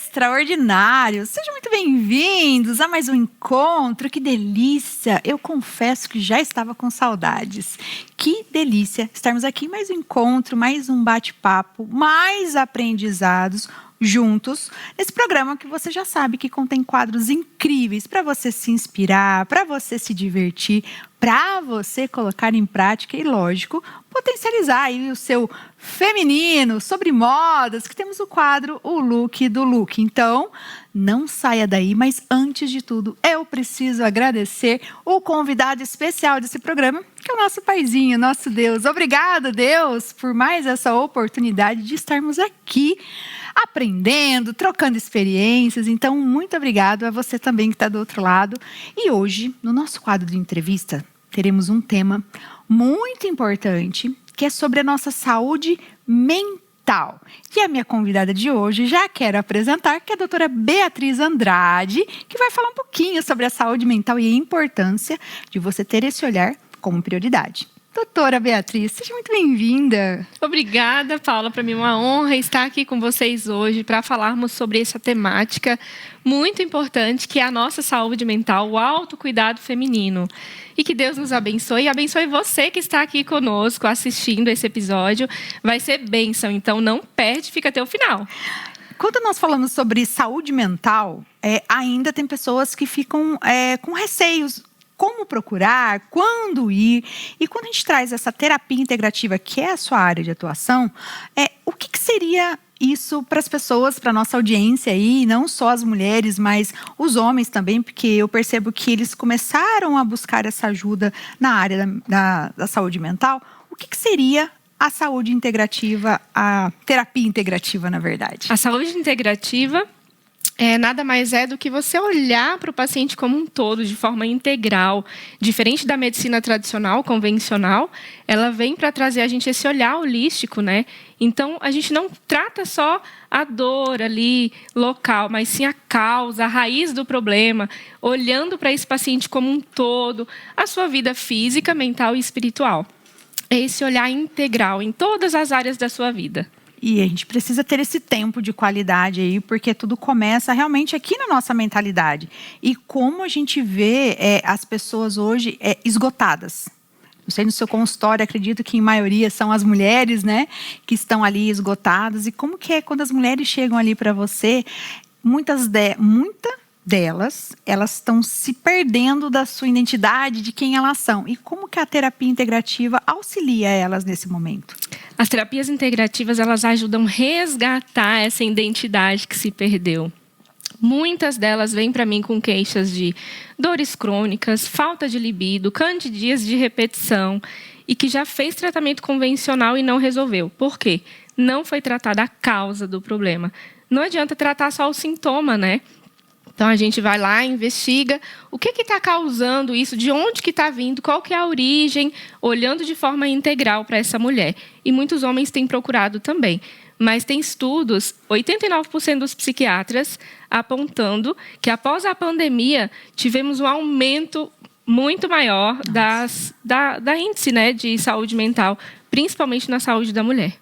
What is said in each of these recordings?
extraordinários! Sejam muito bem-vindos a mais um encontro. Que delícia! Eu confesso que já estava com saudades. Que delícia estarmos aqui, mais um encontro, mais um bate-papo, mais aprendizados juntos nesse programa que você já sabe que contém quadros incríveis para você se inspirar, para você se divertir, para você colocar em prática e, lógico, potencializar aí o seu feminino sobre modas, que temos o quadro O Look do Look. Então, não saia daí, mas antes de tudo, eu preciso agradecer o convidado especial desse programa, que é o nosso paizinho, nosso Deus. Obrigado, Deus, por mais essa oportunidade de estarmos aqui aprendendo, trocando experiências. Então, muito obrigado a você também que está do outro lado. E hoje, no nosso quadro de entrevista, teremos um tema muito importante, que é sobre a nossa saúde mental. E a minha convidada de hoje, já quero apresentar, que é a doutora Beatriz Andrade, que vai falar um pouquinho sobre a saúde mental e a importância de você ter esse olhar como prioridade. Doutora Beatriz, seja muito bem-vinda. Obrigada, Paula. Para mim é uma honra estar aqui com vocês hoje para falarmos sobre essa temática muito importante, que é a nossa saúde mental, o autocuidado feminino. E que Deus nos abençoe e abençoe você que está aqui conosco assistindo esse episódio. Vai ser bênção, então não perde, fica até o final. Quando nós falamos sobre saúde mental, ainda tem pessoas que ficam com receios. Como procurar, quando ir. E quando a gente traz essa terapia integrativa, que é a sua área de atuação, o que seria isso para as pessoas, para a nossa audiência aí, não só as mulheres, mas os homens também, porque eu percebo que eles começaram a buscar essa ajuda na área da saúde mental. O que seria a saúde integrativa, a terapia integrativa, na verdade? A saúde integrativa nada mais é do que você olhar para o paciente como um todo, de forma integral. Diferente da medicina tradicional, convencional, ela vem para trazer a gente esse olhar holístico, né? Então, a gente não trata só a dor ali, local, mas sim a causa, a raiz do problema, olhando para esse paciente como um todo, a sua vida física, mental e espiritual. É esse olhar integral em todas as áreas da sua vida. E a gente precisa ter esse tempo de qualidade aí, porque tudo começa realmente aqui na nossa mentalidade. E como a gente vê as pessoas hoje esgotadas. Não sei, no seu consultório, acredito que em maioria são as mulheres, né, que estão ali esgotadas. E como que é quando as mulheres chegam ali para você, muita delas, elas estão se perdendo da sua identidade, de quem elas são. E como que a terapia integrativa auxilia elas nesse momento? As terapias integrativas, elas ajudam a resgatar essa identidade que se perdeu. Muitas delas vêm para mim com queixas de dores crônicas, falta de libido, candidias de repetição e que já fez tratamento convencional e não resolveu. Por quê? Não foi tratada a causa do problema. Não adianta tratar só o sintoma, né? Então, a gente vai lá, investiga o que está causando isso, de onde que está vindo, qual que é a origem, olhando de forma integral para essa mulher. E muitos homens têm procurado também. Mas tem estudos, 89% dos psiquiatras apontando que após a pandemia tivemos um aumento muito maior da índice, né, de saúde mental, principalmente na saúde da mulher.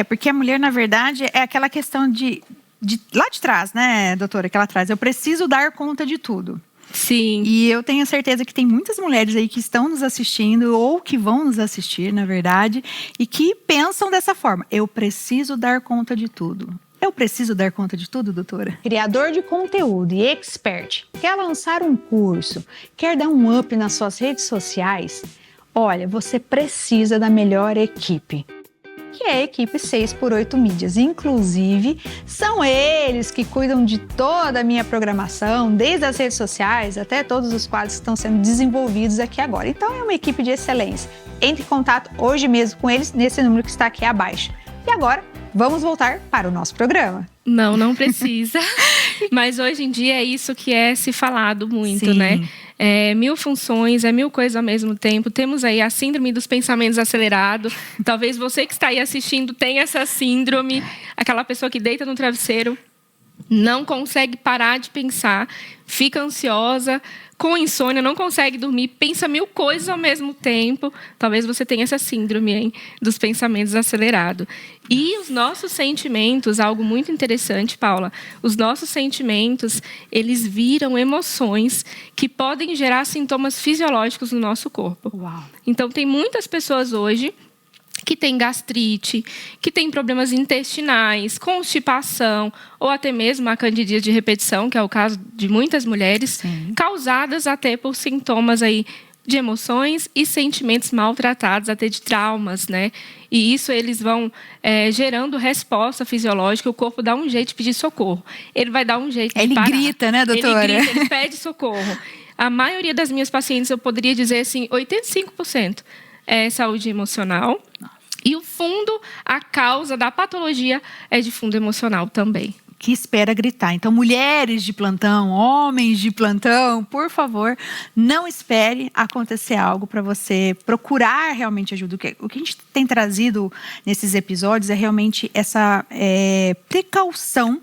Porque a mulher, na verdade, é aquela questão lá de trás, né, doutora, que ela traz. Eu preciso dar conta de tudo. Sim. E eu tenho certeza que tem muitas mulheres aí que estão nos assistindo ou que vão nos assistir, na verdade, e que pensam dessa forma. Eu preciso dar conta de tudo. Eu preciso dar conta de tudo, doutora? Criador de conteúdo e expert, quer lançar um curso, quer dar um up nas suas redes sociais? Olha, você precisa da melhor equipe, que é a equipe 6x8 Mídias. Inclusive, são eles que cuidam de toda a minha programação, desde as redes sociais até todos os quadros que estão sendo desenvolvidos aqui agora. Então, é uma equipe de excelência. Entre em contato hoje mesmo com eles nesse número que está aqui abaixo. E agora, vamos voltar para o nosso programa. Não precisa. Mas hoje em dia é isso que é se falado muito, Sim. né? 1000 funções, 1000 coisas ao mesmo tempo. Temos aí a síndrome dos pensamentos acelerados. Talvez você que está aí assistindo tenha essa síndrome. Aquela pessoa que deita no travesseiro, não consegue parar de pensar, fica ansiosa, com insônia, não consegue dormir, pensa 1000 coisas ao mesmo tempo. Talvez você tenha essa síndrome, hein, dos pensamentos acelerados. E os nossos sentimentos, algo muito interessante, Paula, os nossos sentimentos, eles viram emoções que podem gerar sintomas fisiológicos no nosso corpo. Uau. Então, tem muitas pessoas hoje que tem gastrite, que tem problemas intestinais, constipação, ou até mesmo a candidíase de repetição, que é o caso de muitas mulheres, Sim. causadas até por sintomas aí de emoções e sentimentos maltratados, até de traumas, né? E isso eles vão gerando resposta fisiológica, o corpo dá um jeito de pedir socorro. Ele vai dar um jeito de parar. Ele grita, né, doutora? Ele grita, ele pede socorro. A maioria das minhas pacientes, eu poderia dizer assim, 85% é saúde emocional. E o fundo, a causa da patologia é de fundo emocional também. Que espera gritar. Então, mulheres de plantão, homens de plantão, por favor, não espere acontecer algo para você procurar realmente ajuda. O que a gente tem trazido nesses episódios é realmente essa precaução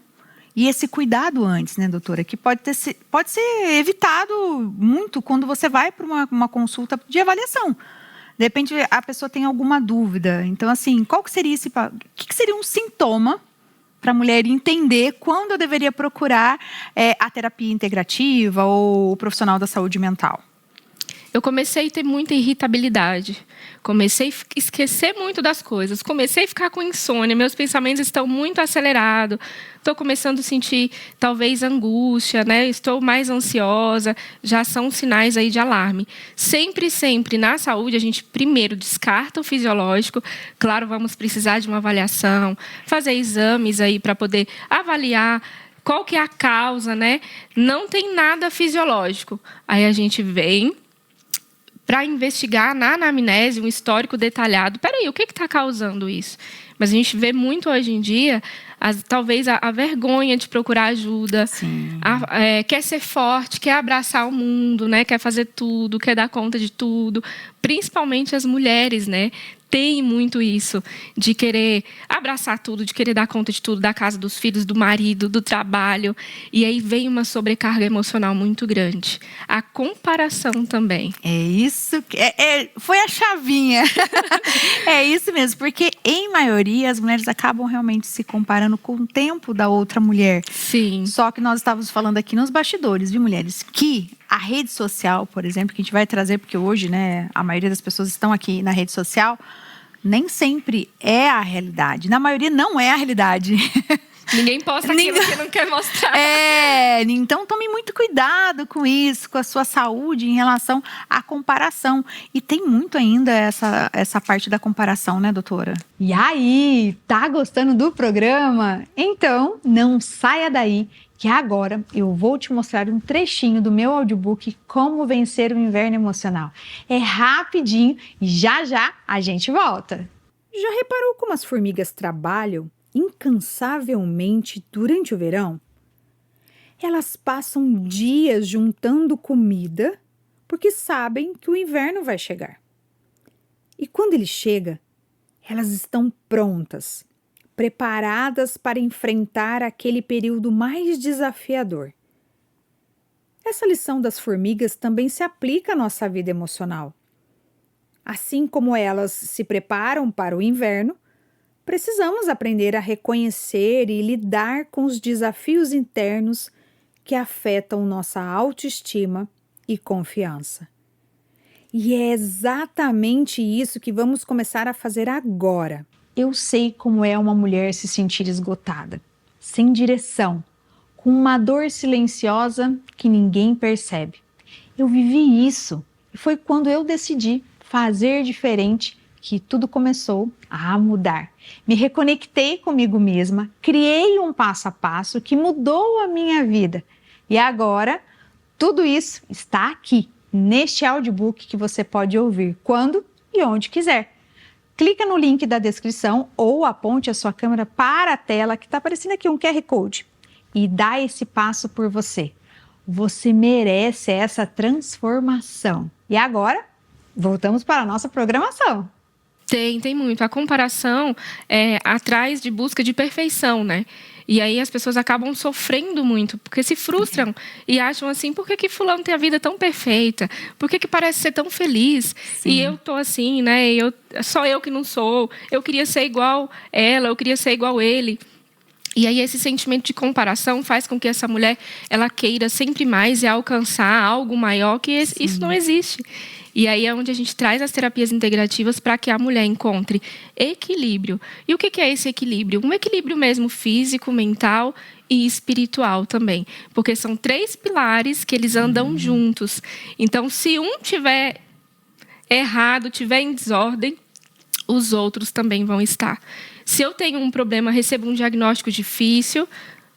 e esse cuidado antes, né, doutora? Que pode ser evitado muito quando você vai para uma consulta de avaliação. De repente, a pessoa tem alguma dúvida. Então, assim, qual que seria o que seria um sintoma para a mulher entender quando eu deveria procurar a terapia integrativa ou o profissional da saúde mental? Eu comecei a ter muita irritabilidade, comecei a esquecer muito das coisas, comecei a ficar com insônia, meus pensamentos estão muito acelerados, estou começando a sentir talvez angústia, né? Estou mais ansiosa, já são sinais aí de alarme. Sempre na saúde a gente primeiro descarta o fisiológico, claro, vamos precisar de uma avaliação, fazer exames aí para poder avaliar qual que é a causa, né? Não tem nada fisiológico, aí a gente vem para investigar na anamnese um histórico detalhado. Peraí, o que está causando isso? Mas a gente vê muito hoje em dia, talvez a vergonha de procurar ajuda, quer ser forte, quer abraçar o mundo, né? Quer fazer tudo, quer dar conta de tudo. Principalmente as mulheres, né? Tem muito isso de querer abraçar tudo, de querer dar conta de tudo, da casa, dos filhos, do marido, do trabalho. E aí vem uma sobrecarga emocional muito grande. A comparação também. É isso. Foi a chavinha. É isso mesmo. Porque, em maioria, as mulheres acabam realmente se comparando com o tempo da outra mulher. Sim. Só que nós estávamos falando aqui nos bastidores, viu, mulheres? Que a rede social, por exemplo, que a gente vai trazer, porque hoje, né, a maioria das pessoas estão aqui na rede social, nem sempre é a realidade. Na maioria, não é a realidade. Ninguém posta aquilo que não quer mostrar. Então tome muito cuidado com isso, com a sua saúde em relação à comparação. E tem muito ainda essa parte da comparação, né, doutora? E aí, tá gostando do programa? Então, não saia daí, que agora eu vou te mostrar um trechinho do meu audiobook Como Vencer o Inverno Emocional. É rapidinho e já a gente volta. Já reparou como as formigas trabalham incansavelmente durante o verão? Elas passam dias juntando comida porque sabem que o inverno vai chegar. E quando ele chega, elas estão prontas, preparadas para enfrentar aquele período mais desafiador. Essa lição das formigas também se aplica à nossa vida emocional. Assim como elas se preparam para o inverno, precisamos aprender a reconhecer e lidar com os desafios internos que afetam nossa autoestima e confiança. E é exatamente isso que vamos começar a fazer agora. Eu sei como é uma mulher se sentir esgotada, sem direção, com uma dor silenciosa que ninguém percebe. Eu vivi isso e foi quando eu decidi fazer diferente que tudo começou a mudar. Me reconectei comigo mesma, criei um passo a passo que mudou a minha vida. E agora, tudo isso está aqui, neste audiobook que você pode ouvir quando e onde quiser. Clica no link da descrição ou aponte a sua câmera para a tela que está aparecendo aqui um QR Code e dá esse passo por você. Você merece essa transformação. E agora, voltamos para a nossa programação. Tem muito. A comparação é atrás de busca de perfeição, né? E aí as pessoas acabam sofrendo muito, porque se frustram e acham assim, por que fulano tem a vida tão perfeita? Por que parece ser tão feliz? Sim. E eu tô assim, né? Só eu que não sou. Eu queria ser igual ela, eu queria ser igual ele. E aí esse sentimento de comparação faz com que essa mulher ela queira sempre mais e alcançar algo maior, que isso não existe. E aí é onde a gente traz as terapias integrativas para que a mulher encontre equilíbrio. E o que é esse equilíbrio? Um equilíbrio mesmo físico, mental e espiritual também. Porque são 3 pilares que eles andam juntos. Então, se um tiver errado, tiver em desordem, os outros também vão estar. Se eu tenho um problema, recebo um diagnóstico difícil,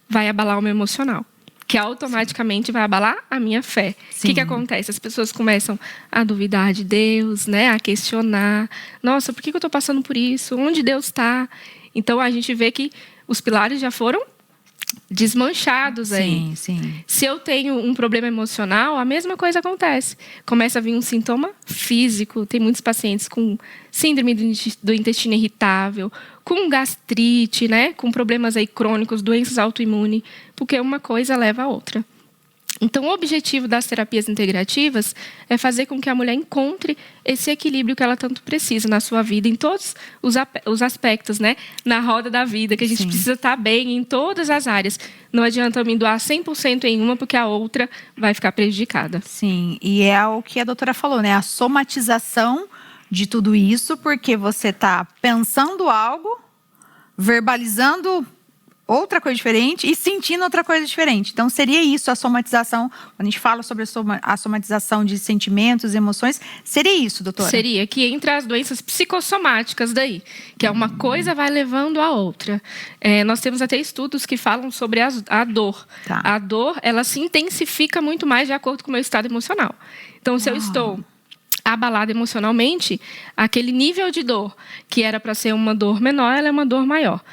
vai abalar o meu emocional, que automaticamente vai abalar a minha fé. O que acontece? As pessoas começam a duvidar de Deus, né? A questionar. Nossa, por que eu estou passando por isso? Onde Deus está? Então, a gente vê que os pilares já foram desmanchados aí. Sim. Se eu tenho um problema emocional, a mesma coisa acontece. Começa a vir um sintoma físico. Tem muitos pacientes com síndrome do intestino irritável, com gastrite, né? Com problemas aí crônicos, doenças autoimunes, porque uma coisa leva a outra. Então, o objetivo das terapias integrativas é fazer com que a mulher encontre esse equilíbrio que ela tanto precisa na sua vida, em todos os aspectos, né? Na roda da vida, que a gente precisa estar bem em todas as áreas. Não adianta eu me doar 100% em uma, porque a outra vai ficar prejudicada. Sim, e é o que a doutora falou, né? A somatização de tudo isso, porque você está pensando algo, verbalizando outra coisa diferente e sentindo outra coisa diferente. Então, seria isso a somatização. Quando a gente fala sobre a somatização de sentimentos, emoções, seria isso, doutora? Seria, que entra as doenças psicossomáticas daí, que é uma coisa vai levando a outra. Nós temos até estudos que falam sobre a dor. Tá. A dor, ela se intensifica muito mais de acordo com o meu estado emocional. Então, se eu estou abalada emocionalmente, aquele nível de dor que era para ser uma dor menor, ela é uma dor maior.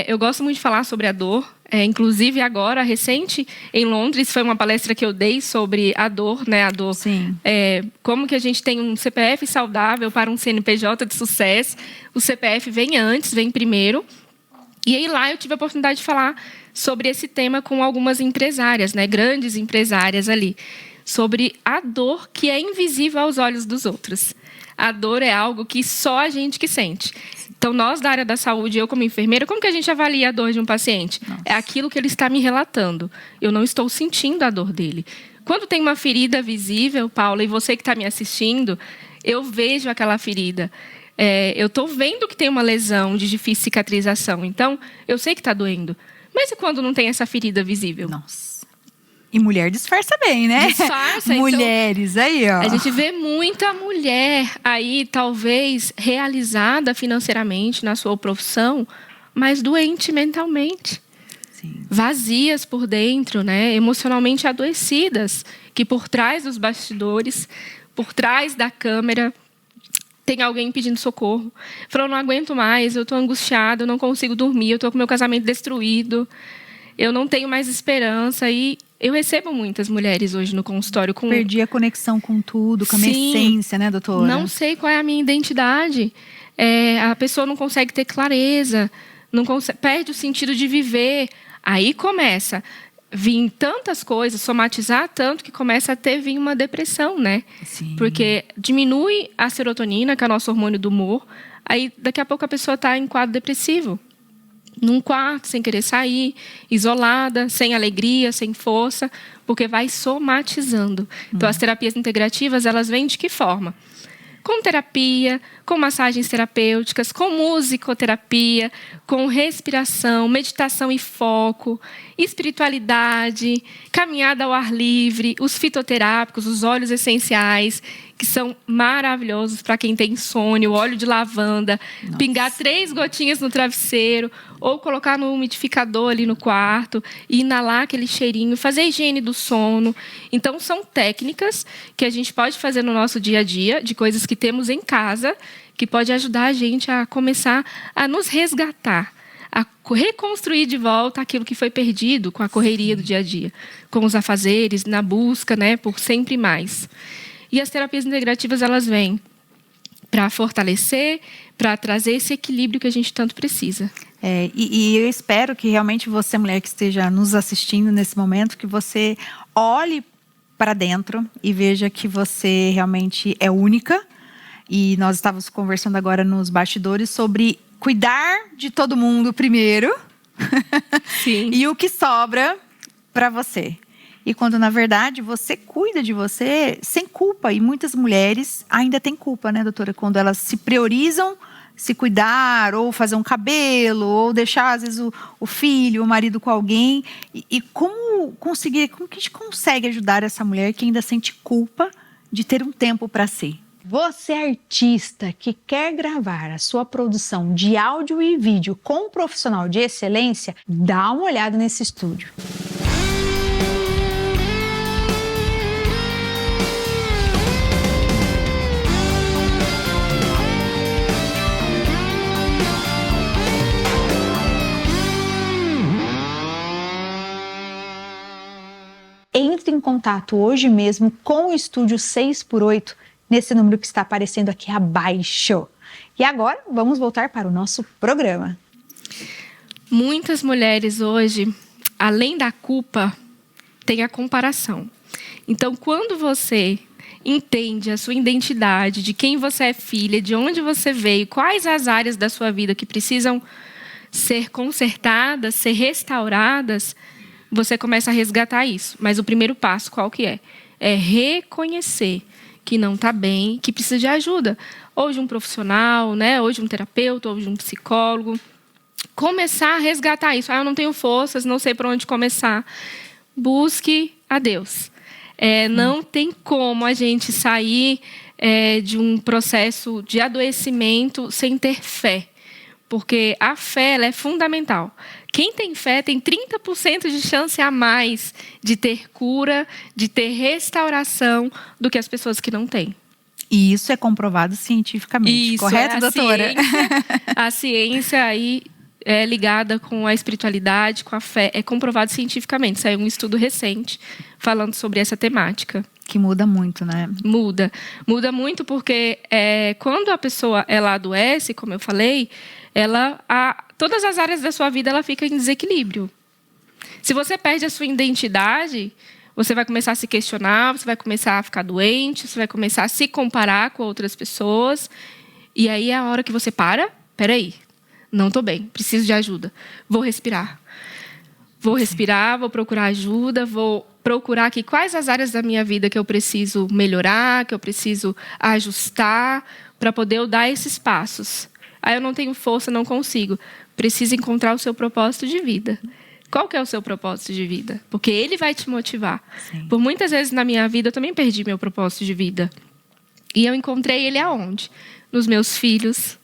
Eu gosto muito de falar sobre a dor. Inclusive, agora, recente, em Londres, foi uma palestra que eu dei sobre a dor, né? A dor. Sim. Como que a gente tem um CPF saudável para um CNPJ de sucesso. O CPF vem antes, vem primeiro. E aí lá eu tive a oportunidade de falar sobre esse tema com algumas empresárias, né? Grandes empresárias ali. Sobre a dor que é invisível aos olhos dos outros. A dor é algo que só a gente que sente. Então, nós da área da saúde, eu como enfermeira, como que a gente avalia a dor de um paciente? Nossa. É aquilo que ele está me relatando. Eu não estou sentindo a dor dele. Quando tem uma ferida visível, Paula, e você que está me assistindo, eu vejo aquela ferida. Eu estou vendo que tem uma lesão de difícil cicatrização. Então, eu sei que está doendo. Mas e quando não tem essa ferida visível? Nossa. E mulher disfarça bem, né? Disfarça. Mulheres, então, aí, ó. A gente vê muita mulher aí, talvez, realizada financeiramente na sua profissão, mas doente mentalmente. Sim. Vazias por dentro, né? Emocionalmente adoecidas, que por trás dos bastidores, por trás da câmera, tem alguém pedindo socorro. Falou, não aguento mais, eu estou angustiada, eu não consigo dormir, eu estou com meu casamento destruído, eu não tenho mais esperança. E eu recebo muitas mulheres hoje no consultório com... Perdi a conexão com tudo, com a minha essência, né, doutora? Não sei qual é a minha identidade. A pessoa não consegue ter clareza, perde o sentido de viver. Aí começa a vir tantas coisas, somatizar tanto que começa a vir uma depressão, né? Sim. Porque diminui a serotonina, que é o nosso hormônio do humor. Aí daqui a pouco a pessoa está em quadro depressivo. Num quarto, sem querer sair, isolada, sem alegria, sem força, porque vai somatizando. Então, as terapias integrativas, elas vêm de que forma? Com terapia, com massagens terapêuticas, com musicoterapia, com respiração, meditação e foco, espiritualidade, caminhada ao ar livre, os fitoterápicos, os óleos essenciais, que são maravilhosos para quem tem insônia, o óleo de lavanda, pingar 3 gotinhas no travesseiro, ou colocar no umidificador ali no quarto, e inalar aquele cheirinho, fazer a higiene do sono. Então, são técnicas que a gente pode fazer no nosso dia a dia, de coisas que temos em casa, que pode ajudar a gente a começar a nos resgatar, a reconstruir de volta aquilo que foi perdido com a correria do dia a dia, com os afazeres, na busca, né, por sempre mais. E as terapias integrativas, elas vêm para fortalecer, para trazer esse equilíbrio que a gente tanto precisa. E eu espero que realmente você, mulher que esteja nos assistindo nesse momento, que você olhe para dentro e veja que você realmente é única. E nós estávamos conversando agora nos bastidores sobre cuidar de todo mundo primeiro. Sim. E o que sobra para você. E quando, na verdade, você cuida de você sem culpa. E muitas mulheres ainda têm culpa, né, doutora? Quando elas se priorizam se cuidar, ou fazer um cabelo, ou deixar, às vezes, o filho, o marido com alguém. E como que a gente consegue ajudar essa mulher que ainda sente culpa de ter um tempo para si? Você, artista que quer gravar a sua produção de áudio e vídeo com um profissional de excelência, dá uma olhada nesse estúdio. Entre em contato hoje mesmo com o Estúdio 6x8, nesse número que está aparecendo aqui abaixo. E agora, vamos voltar para o nosso programa. Muitas mulheres hoje, além da culpa, têm a comparação. Então, quando você entende a sua identidade, de quem você é filha, de onde você veio, quais as áreas da sua vida que precisam ser consertadas, ser restauradas, você começa a resgatar isso. Mas o primeiro passo, qual que é? É reconhecer que não está bem, que precisa de ajuda. Ou de um profissional, né? Ou de um terapeuta, ou de um psicólogo. Começar a resgatar isso. Eu não tenho forças, não sei por onde começar. Busque a Deus. Não tem como a gente sair de um processo de adoecimento sem ter fé. Porque a fé ela é fundamental. Quem tem fé tem 30% de chance a mais de ter cura, de ter restauração do que as pessoas que não têm. E isso é comprovado cientificamente, isso, correto, doutora? A ciência aí é ligada com a espiritualidade, com a fé, é comprovado cientificamente. Saiu um estudo recente falando sobre essa temática. Que muda muito, né? Muda muito porque quando a pessoa ela adoece, como eu falei, todas as áreas da sua vida ela fica em desequilíbrio. Se você perde a sua identidade, você vai começar a se questionar, você vai começar a ficar doente, você vai começar a se comparar com outras pessoas. E aí é a hora que você peraí, não estou bem, preciso de ajuda. Vou respirar, vou procurar ajuda, vou procurar aqui quais as áreas da minha vida que eu preciso melhorar, que eu preciso ajustar, para poder eu dar esses passos. Aí eu não tenho força, não consigo. Precisa encontrar o seu propósito de vida. Qual que é o seu propósito de vida? Porque ele vai te motivar. Sim. Por muitas vezes na minha vida eu também perdi meu propósito de vida. E eu encontrei ele aonde? Nos meus filhos.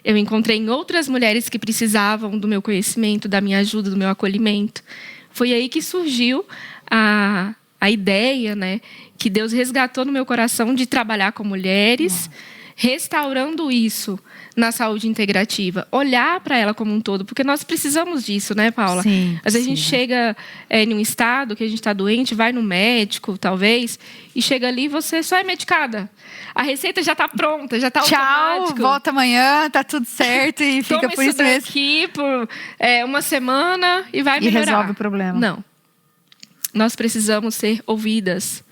Eu encontrei em outras mulheres que precisavam do meu conhecimento, da minha ajuda, do meu acolhimento. Foi aí que surgiu a ideia, né, que Deus resgatou no meu coração de trabalhar com mulheres, restaurando isso na saúde integrativa, olhar para ela como um todo, porque nós precisamos disso, né, Paula? Sim, Às vezes a gente chega em um estado que a gente está doente, vai no médico, talvez, e chega ali e você só é medicada. A receita já está pronta, já está automático. Tchau, volta amanhã, tá tudo certo e fica por isso mesmo. Aqui por uma semana e vai melhorar. E resolve o problema. Não. Nós precisamos ser ouvidas.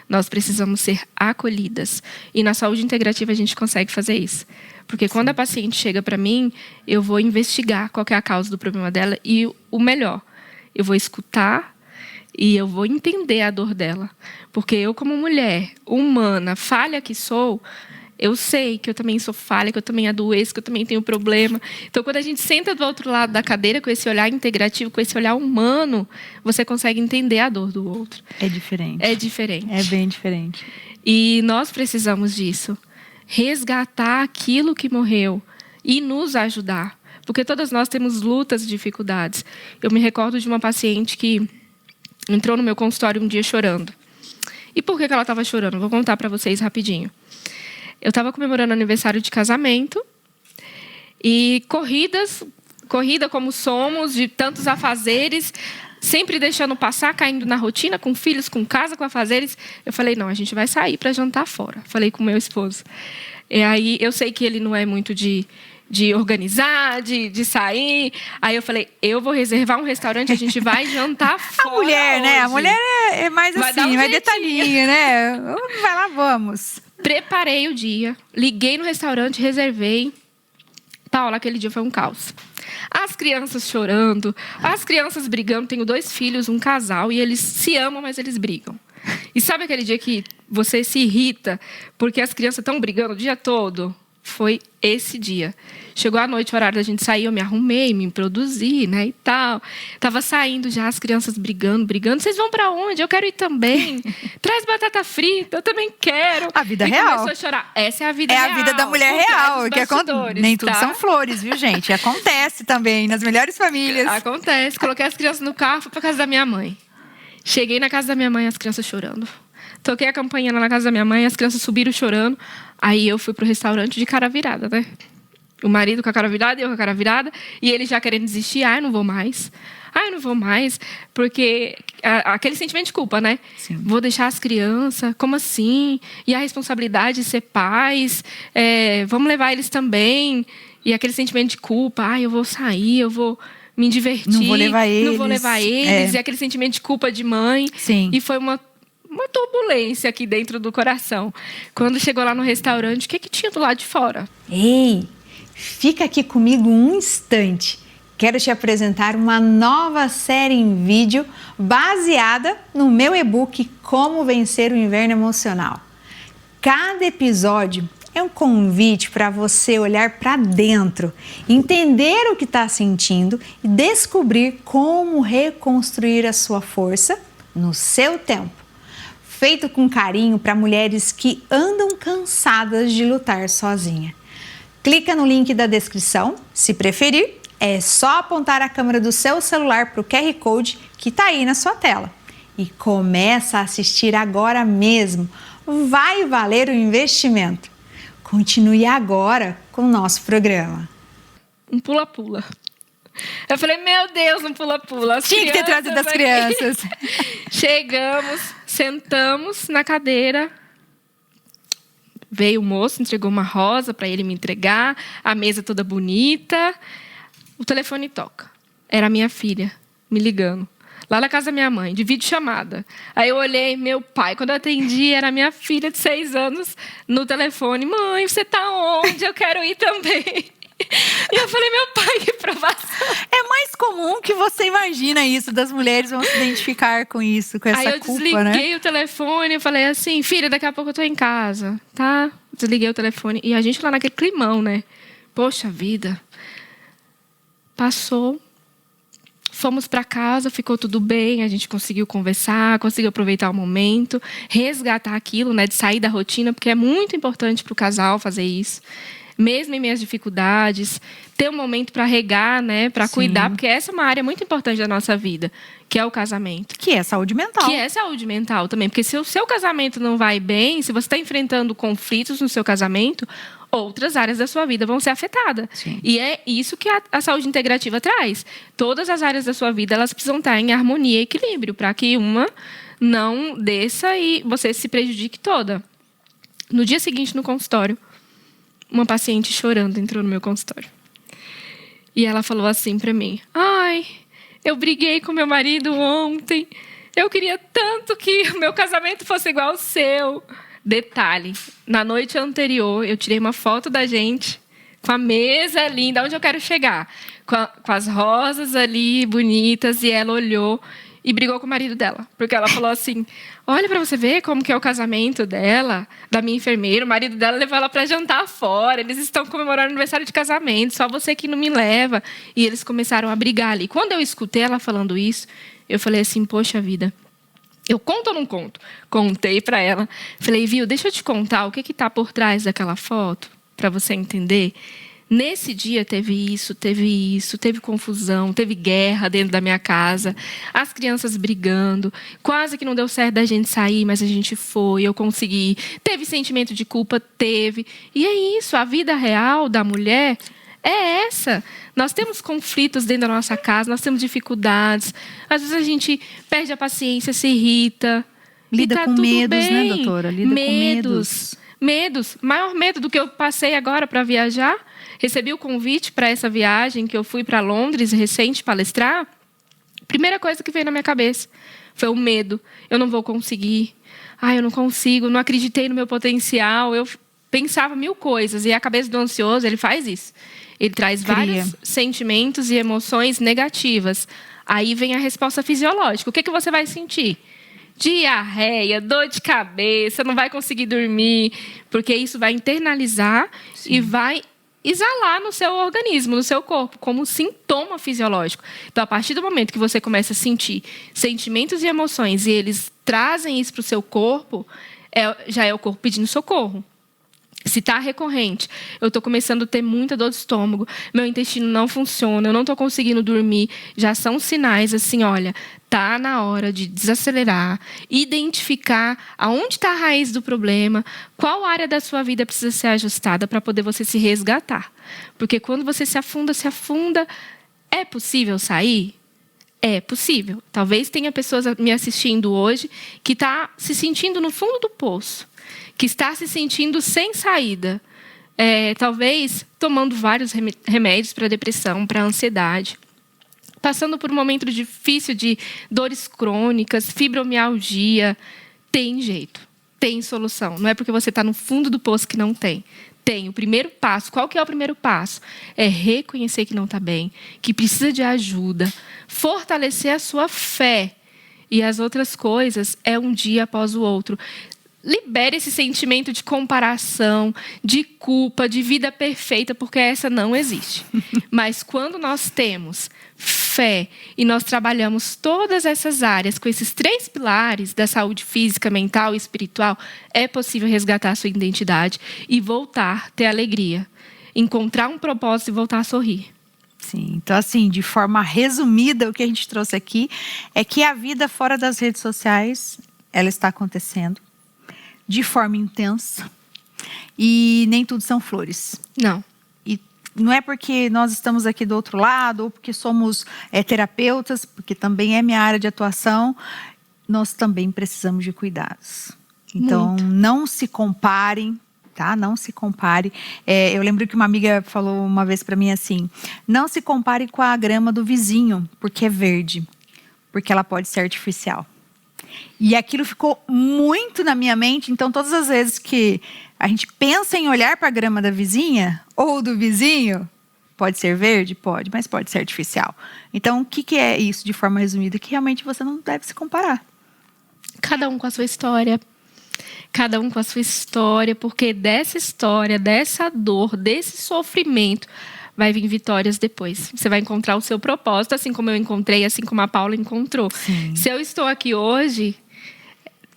Nós precisamos ser acolhidas. E na saúde integrativa a gente consegue fazer isso. Porque quando a paciente chega para mim, eu vou investigar qual que é a causa do problema dela e o melhor, eu vou escutar e eu vou entender a dor dela. Porque eu, como mulher humana, falha que sou, eu sei que eu também sou falha, que eu também adoeço, que eu também tenho problema. Então, quando a gente senta do outro lado da cadeira com esse olhar integrativo, com esse olhar humano, você consegue entender a dor do outro. É diferente. É diferente. É bem diferente. E nós precisamos disso. Resgatar aquilo que morreu e nos ajudar. Porque todas nós temos lutas e dificuldades. Eu me recordo de uma paciente que entrou no meu consultório um dia chorando. E por que ela estava chorando? Vou contar para vocês rapidinho. Eu estava comemorando aniversário de casamento e corrida como somos, de tantos afazeres, sempre deixando passar, caindo na rotina, com filhos, com casa, com afazeres. Eu falei, não, a gente vai sair para jantar fora. Falei com meu esposo. E aí, eu sei que ele não é muito de organizar, de sair. Aí eu falei, eu vou reservar um restaurante, a gente vai jantar fora A mulher, né? A hoje. mulher é mais Vai dar assim, um mais jeitinho. detalhinho, né? Vai lá, vamos. Preparei o dia, liguei no restaurante, reservei. Paula, aquele dia foi um caos. As crianças chorando, as crianças brigando. Tenho 2 filhos, um casal, e eles se amam, mas eles brigam. E sabe aquele dia que você se irrita porque as crianças estão brigando o dia todo? Foi esse dia. Chegou a noite, o horário da gente sair, eu me arrumei, me produzi, né, e tal. Tava saindo já, as crianças brigando. Vocês vão pra onde? Eu quero ir também. Traz batata frita, eu também quero. A vida e real. Começou a chorar. Essa é a vida É real. a vida da mulher por trás real. dos Que bastidores, nem tudo tá? são flores, viu, gente? Acontece também nas melhores famílias. Acontece. Coloquei as crianças no carro, fui pra casa da minha mãe. Cheguei na casa da minha mãe, as crianças chorando. Toquei a campainha lá na casa da minha mãe, as crianças subiram chorando. Aí eu fui pro restaurante de cara virada, né? O marido com a cara virada, eu com a cara virada. E ele já querendo desistir. Ai, não vou mais. Ai, não vou mais. Porque aquele sentimento de culpa, né? Sim. Vou deixar as crianças. Como assim? E a responsabilidade de ser pais. Vamos levar eles também. E aquele sentimento de culpa. Ai, eu vou sair, eu vou me divertir. Não vou levar eles. Não vou levar eles. E aquele sentimento de culpa de mãe. Sim. E foi uma turbulência aqui dentro do coração. Quando chegou lá no restaurante, o que tinha do lado de fora? Ei, fica aqui comigo um instante. Quero te apresentar uma nova série em vídeo baseada no meu e-book Como Vencer o Inverno Emocional. Cada episódio é um convite para você olhar para dentro, entender o que está sentindo e descobrir como reconstruir a sua força no seu tempo. Feito com carinho para mulheres que andam cansadas de lutar sozinha. Clica no link da descrição, se preferir, é só apontar a câmera do seu celular para o QR Code que está aí na sua tela. E começa a assistir agora mesmo, vai valer o investimento. Continue agora com o nosso programa. Um pula-pula. Eu falei, meu Deus, um pula-pula. Tinha que ter trazido as crianças. Chegamos, sentamos na cadeira. Veio o moço, entregou uma rosa para ele me entregar. A mesa toda bonita. O telefone toca. Era a minha filha me ligando. Lá na casa da minha mãe, de videochamada. Aí eu olhei, meu pai, quando eu atendi, era minha filha de 6 anos no telefone. Mãe, você tá onde? Eu quero ir também. E eu falei, meu pai, que provação. É mais comum que você imagina isso, das mulheres vão se identificar com isso, com essa Aí eu culpa, desliguei né? o telefone e falei assim, filha, daqui a pouco eu tô em casa, tá? Desliguei o telefone. E a gente lá naquele climão, né? Poxa vida. Passou. Fomos para casa, ficou tudo bem, a gente conseguiu conversar, conseguiu aproveitar o momento, resgatar aquilo, né? De sair da rotina, porque é muito importante para o casal fazer isso. Mesmo em minhas dificuldades, ter um momento para regar, né, para cuidar, porque essa é uma área muito importante da nossa vida, que é o casamento. Que é saúde mental. Que é saúde mental também, porque se o seu casamento não vai bem, se você está enfrentando conflitos no seu casamento, outras áreas da sua vida vão ser afetadas. Sim. E é isso que a saúde integrativa traz. Todas as áreas da sua vida, elas precisam estar em harmonia e equilíbrio, para que uma não desça e você se prejudique toda. No dia seguinte, no consultório, uma paciente chorando entrou no meu consultório. E ela falou assim para mim, ai, eu briguei com meu marido ontem, eu queria tanto que o meu casamento fosse igual ao seu. Detalhe, na noite anterior, eu tirei uma foto da gente com a mesa linda, onde eu quero chegar, com as rosas ali bonitas, e ela olhou e brigou com o marido dela, porque ela falou assim, olha para você ver como que é o casamento dela, da minha enfermeira, o marido dela levou ela para jantar fora, eles estão comemorando o aniversário de casamento, só você que não me leva. E eles começaram a brigar ali. Quando eu escutei ela falando isso, eu falei assim, poxa vida, eu conto ou não conto? Contei para ela, falei, viu, deixa eu te contar o que está por trás daquela foto, para você entender. Nesse dia teve teve confusão, teve guerra dentro da minha casa, as crianças brigando, quase que não deu certo da gente sair, mas a gente foi, eu consegui. Teve sentimento de culpa? Teve. E é isso, a vida real da mulher é essa. Nós temos conflitos dentro da nossa casa, nós temos dificuldades. Às vezes a gente perde a paciência, se irrita. Lida e tá com tudo medos, bem. né, doutora? Lida com medos. Medos. Maior medo do que eu passei agora para viajar. Recebi o convite para essa viagem, que eu fui para Londres recente palestrar. Primeira coisa que veio na minha cabeça foi o medo. Eu não vou conseguir. Eu não consigo, não acreditei no meu potencial. Eu pensava mil coisas. E a cabeça do ansioso, ele faz isso. Ele traz vários sentimentos e emoções negativas. Aí vem a resposta fisiológica. O que você vai sentir? Diarreia, dor de cabeça, não vai conseguir dormir. Porque isso vai internalizar e vai exalar no seu organismo, no seu corpo, como sintoma fisiológico. Então, a partir do momento que você começa a sentir sentimentos e emoções e eles trazem isso para o seu corpo, já é o corpo pedindo socorro. Se está recorrente, eu estou começando a ter muita dor de estômago, meu intestino não funciona, eu não estou conseguindo dormir, já são sinais assim, olha, está na hora de desacelerar, identificar aonde está a raiz do problema, qual área da sua vida precisa ser ajustada para poder você se resgatar. Porque quando você se afunda, é possível sair? É possível. Talvez tenha pessoas me assistindo hoje que está se sentindo no fundo do poço, que está se sentindo sem saída. Talvez tomando vários remédios para depressão, para ansiedade. Passando por um momento difícil de dores crônicas, fibromialgia. Tem jeito, tem solução. Não é porque você está no fundo do poço que não tem. Tem. O primeiro passo, qual que é o primeiro passo? É reconhecer que não está bem, que precisa de ajuda, fortalecer a sua fé. E as outras coisas é um dia após o outro. Libere esse sentimento de comparação, de culpa, de vida perfeita, porque essa não existe. Mas quando nós temos fé e nós trabalhamos todas essas áreas com esses 3 pilares da saúde física, mental e espiritual, é possível resgatar a sua identidade e voltar a ter alegria. Encontrar um propósito e voltar a sorrir. Sim, então assim, de forma resumida, o que a gente trouxe aqui é que a vida fora das redes sociais, ela está acontecendo de forma intensa e nem tudo são flores. Não. E não é porque nós estamos aqui do outro lado ou porque somos terapeutas, porque também é minha área de atuação, nós também precisamos de cuidados. Então, não se comparem, tá? Não se compare. Eu lembro que uma amiga falou uma vez para mim assim, não se compare com a grama do vizinho, porque é verde, porque ela pode ser artificial. E aquilo ficou muito na minha mente. Então, todas as vezes que a gente pensa em olhar para a grama da vizinha ou do vizinho, pode ser verde? Pode, mas pode ser artificial. Então, o que é isso, de forma resumida? Que realmente você não deve se comparar. Cada um com a sua história. Cada um com a sua história, porque dessa história, dessa dor, desse sofrimento, vai vir vitórias depois. Você vai encontrar o seu propósito, assim como eu encontrei, assim como a Paula encontrou. Sim. Se eu estou aqui hoje,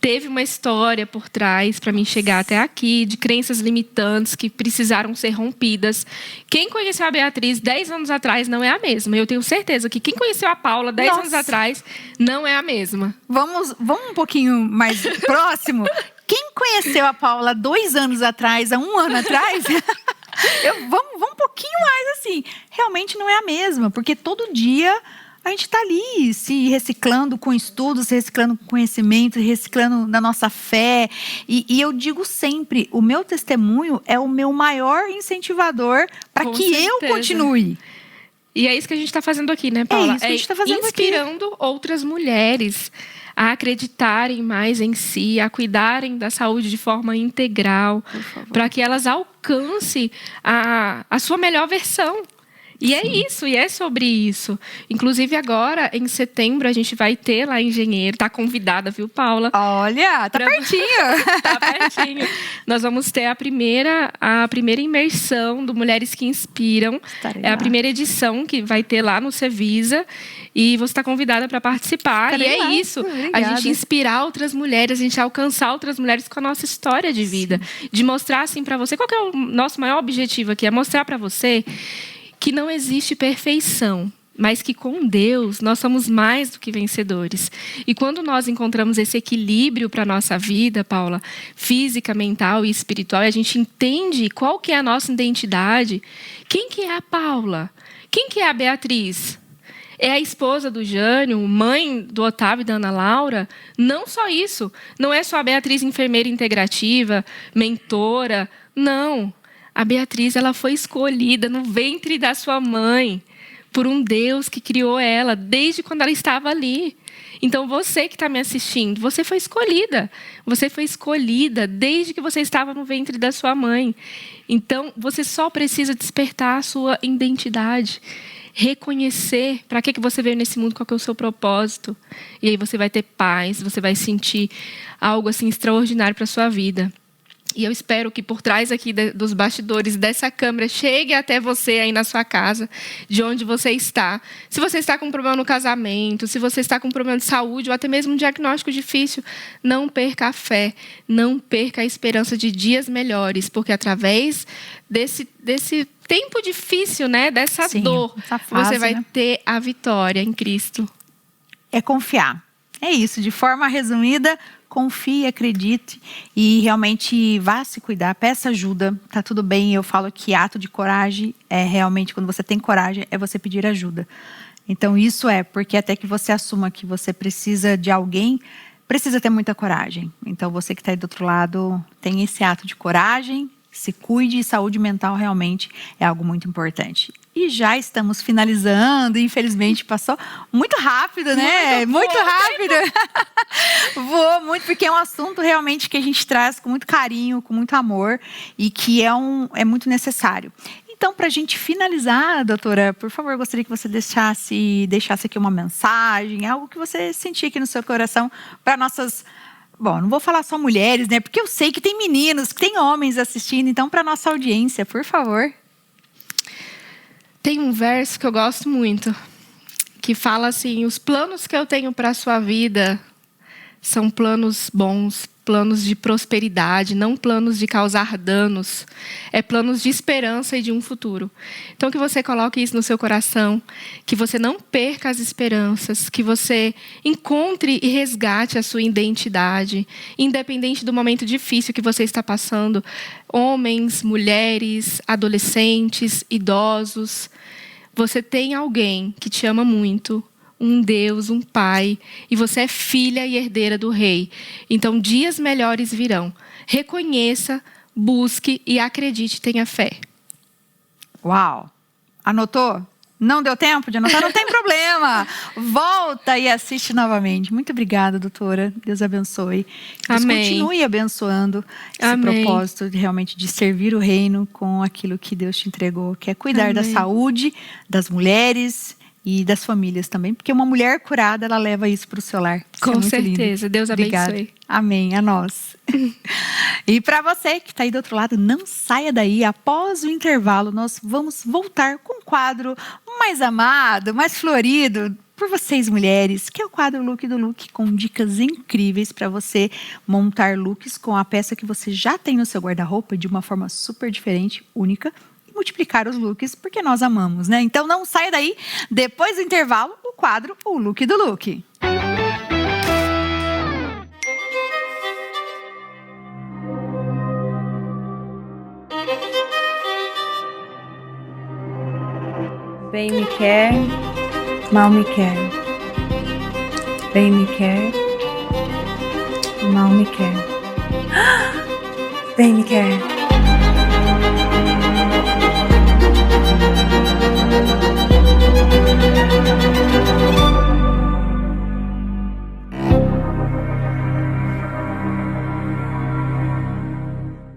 teve uma história por trás para mim chegar até aqui, de crenças limitantes que precisaram ser rompidas. Quem conheceu a Beatriz 10 anos atrás não é a mesma. Eu tenho certeza que quem conheceu a Paula 10 anos atrás não é a mesma. Vamos um pouquinho mais próximo. Quem conheceu a Paula 2 anos atrás, há 1 ano atrás... Vamos um pouquinho mais assim. Realmente não é a mesma, porque todo dia a gente está ali se reciclando com estudos, se reciclando com conhecimento, reciclando na nossa fé. E eu digo sempre, o meu testemunho é o meu maior incentivador para que eu continue. E é isso que a gente está fazendo aqui, né, Paula? É isso que a gente está fazendo inspirando aqui. Outras mulheres a acreditarem mais em si, a cuidarem da saúde de forma integral, para que elas alcancem a sua melhor versão. E é isso, e é sobre isso. Inclusive agora, em setembro, a gente vai ter lá em Engenheiro. Tá convidada, viu, Paula? Olha, tá pertinho. Tá pertinho. Nós vamos ter a primeira imersão do Mulheres que Inspiram. Estarei é lá. A primeira edição que vai ter lá no Cevisa. E você está convidada para participar. Estarei e é lá. isso. Obrigada. A gente inspirar outras mulheres, a gente alcançar outras mulheres com a nossa história de vida. Sim. De mostrar assim para você. Qual que é o nosso maior objetivo aqui? É mostrar para você que não existe perfeição, mas que com Deus nós somos mais do que vencedores. E quando nós encontramos esse equilíbrio para a nossa vida, Paula, física, mental e espiritual, e a gente entende qual que é a nossa identidade, quem que é a Paula? Quem que é a Beatriz? é a esposa do Jânio, mãe do Otávio e da Ana Laura. Não só isso. Não é só a Beatriz enfermeira integrativa, mentora. Não. A Beatriz, ela foi escolhida no ventre da sua mãe por um Deus que criou ela desde quando ela estava ali. Então, você que está me assistindo, você foi escolhida. Você foi escolhida desde que você estava no ventre da sua mãe. Então, você só precisa despertar a sua identidade. Reconhecer para que você veio nesse mundo, qual que é o seu propósito. E aí você vai ter paz, você vai sentir algo assim extraordinário para a sua vida. E eu espero que por trás aqui dos bastidores dessa câmera chegue até você aí na sua casa, de onde você está. Se você está com um problema no casamento, se você está com um problema de saúde ou até mesmo um diagnóstico difícil, não perca a fé, não perca a esperança de dias melhores, porque através desse tempo difícil, né, dessa dor, essa fase, você vai ter a vitória em Cristo. É confiar. É isso, de forma resumida, confie, acredite e realmente vá se cuidar, peça ajuda, tá tudo bem. Eu falo que ato de coragem é realmente, quando você tem coragem, é você pedir ajuda. Então isso porque até que você assuma que você precisa de alguém, precisa ter muita coragem. Então você que está aí do outro lado, tem esse ato de coragem, se cuide, e saúde mental realmente é algo muito importante. E já estamos finalizando, infelizmente passou muito rápido, né? Muito rápido. Voou muito, porque é um assunto realmente que a gente traz com muito carinho, com muito amor e que é muito necessário. Então, para a gente finalizar, doutora, por favor, gostaria que você deixasse aqui uma mensagem, algo que você sentia aqui no seu coração para nossas... Bom, não vou falar só mulheres, né? Porque eu sei que tem meninos, que tem homens assistindo. Então, para nossa audiência, por favor. Tem um verso que eu gosto muito, que fala assim: os planos que eu tenho para a sua vida são planos bons, planos de prosperidade, não planos de causar danos. É planos de esperança e de um futuro. Então, que você coloque isso no seu coração, que você não perca as esperanças, que você encontre e resgate a sua identidade, independente do momento difícil que você está passando. Homens, mulheres, adolescentes, idosos. Você tem alguém que te ama muito, um Deus, um Pai, e você é filha e herdeira do Rei. Então, dias melhores virão. Reconheça, busque e acredite, tenha fé. Uau! Anotou? Não deu tempo de anotar? Não tem problema. Volta e assiste novamente. Muito obrigada, doutora. Deus abençoe. Deus continue abençoando esse propósito realmente de servir o reino com aquilo que Deus te entregou, que é cuidar da saúde das mulheres e das famílias também, porque uma mulher curada, ela leva isso para o seu lar. Isso com certeza. Lindo. Deus abençoe. Obrigada. Amém. A nós. E para você que está aí do outro lado, não saia daí. Após o intervalo, nós vamos voltar com um quadro mais amado, mais florido por vocês, mulheres, que é o quadro Look do Look, com dicas incríveis para você montar looks com a peça que você já tem no seu guarda-roupa de uma forma super diferente, única, multiplicar os looks, porque nós amamos, né? Então não saia daí. Depois do intervalo, o quadro O Look do Look. Bem me quer, mal me quer. Bem me quer, mal me quer. Bem me quer.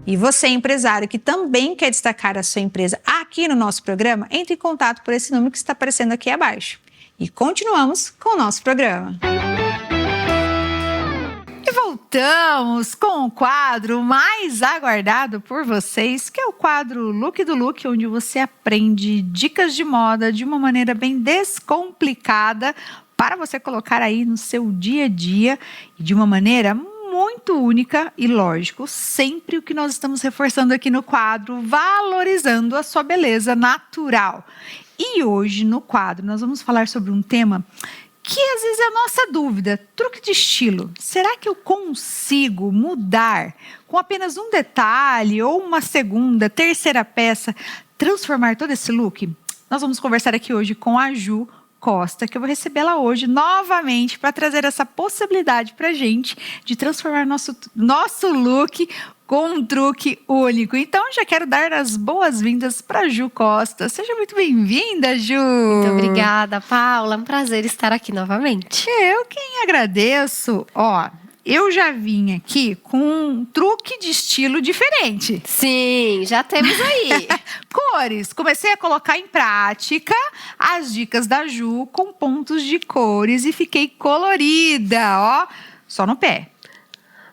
E você, empresário, que também quer destacar a sua empresa aqui no nosso programa, entre em contato por esse número que está aparecendo aqui abaixo. E continuamos com o nosso programa. E voltamos com o quadro mais aguardado por vocês, que é o quadro Look do Look, onde você aprende dicas de moda de uma maneira bem descomplicada para você colocar aí no seu dia a dia e de uma maneira muito única e, lógico, sempre o que nós estamos reforçando aqui no quadro, valorizando a sua beleza natural. E hoje, no quadro, nós vamos falar sobre um tema que às vezes é a nossa dúvida, truque de estilo. Será que eu consigo mudar com apenas um detalhe ou uma segunda, terceira peça, transformar todo esse look? Nós vamos conversar aqui hoje com a Ju, Costa, que eu vou recebê-la hoje novamente para trazer essa possibilidade para a gente de transformar nosso look com um truque único. Então, já quero dar as boas-vindas para Ju Costa. Seja muito bem-vinda, Ju! Muito obrigada, Paula. É um prazer estar aqui novamente. Eu quem agradeço. Ó, eu já vim aqui com um truque de estilo diferente. Sim, já temos aí. Cores. Comecei a colocar em prática as dicas da Ju com pontos de cores e fiquei colorida, ó. Só no pé.